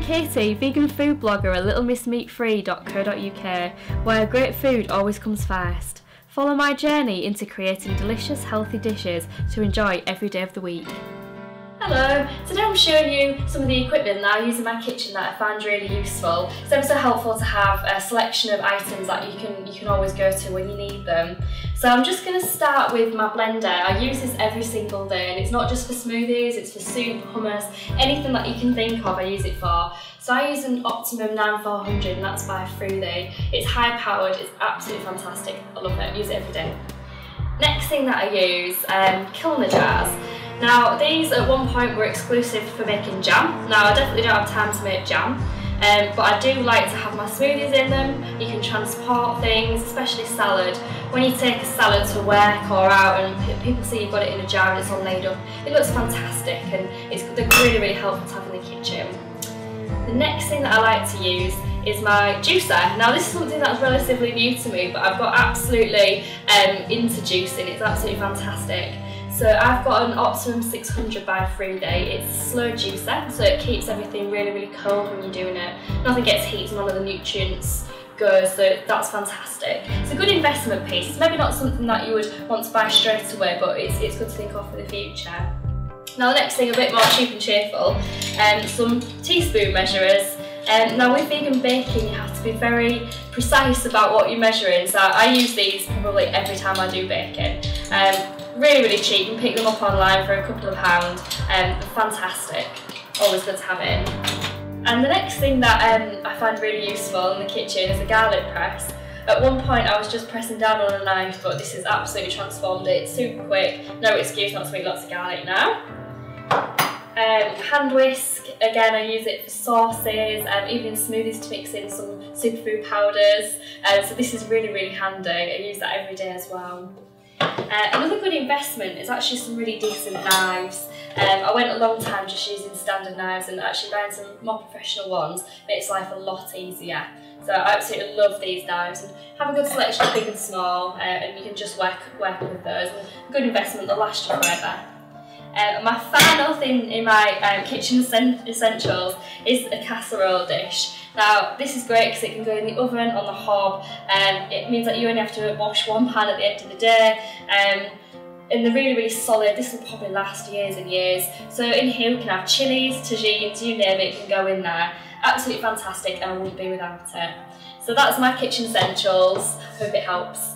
Katie, vegan food blogger at littlemissmeatfree.co.uk, where great food always comes first. Follow my journey into creating delicious, healthy dishes to enjoy every day of the week. Hello, today I'm showing you some of the equipment that I use in my kitchen that I find really useful. It's ever so helpful to have a selection of items that you can always go to when you need them. So I'm just going to start with my blender. I use this every single day, and it's not just for smoothies, it's for soup, hummus, anything that you can think of I use it for. So I use an Optimum 9400, and that's by Fruity. It's high powered, it's absolutely fantastic, I love it, I use it every day. Next thing that I use, Kilner jars. Now these at one point were exclusive for making jam. Now I definitely don't have time to make jam, but I do like to have my smoothies in them. You can transport things, especially salad. When you take a salad to work or out and people see you've got it in a jar and it's all laid up, it looks fantastic, and they're really, really helpful to have in the kitchen. The next thing that I like to use is my juicer. Now this is something that's relatively new to me, but I've got absolutely into juicing. It's absolutely fantastic. So I've got an Optimum 600 by Fruity. It's a slow juicer, so it keeps everything really, really cold when you're doing it. Nothing gets heat, none of the nutrients go, so that's fantastic. It's a good investment piece. It's maybe not something that you would want to buy straight away, but it's good to think of for the future. Now the next thing, a bit more cheap and cheerful, some teaspoon measurers. Now with vegan baking, you have to be very precise about what you're measuring, so I use these probably every time I do baking. Really, really cheap. You can pick them up online for a couple of pounds. Fantastic. Always good to have in. And the next thing that I find really useful in the kitchen is a garlic press. At one point I was just pressing down on a knife, but this has absolutely transformed it. It's super quick. No excuse not to make lots of garlic now. Hand whisk, again I use it for sauces, even in smoothies to mix in some superfood powders. So this is really, really handy. I use that every day as well. Another good investment is actually some really decent knives. I went a long time just using standard knives, and actually buying some more professional ones makes life a lot easier. So I absolutely love these knives, and have a good selection of big and small, and you can just work with those. And a good investment, they'll last you forever. My final thing in my kitchen essentials is a casserole dish. Now this is great because it can go in the oven, on the hob, and it means that you only have to wash one pan at the end of the day. And they're really, really solid. This will probably last years and years. So in here we can have chilies, tagines, you name it, can go in there. Absolutely fantastic, and I wouldn't be without it. So that's my kitchen essentials. Hope it helps.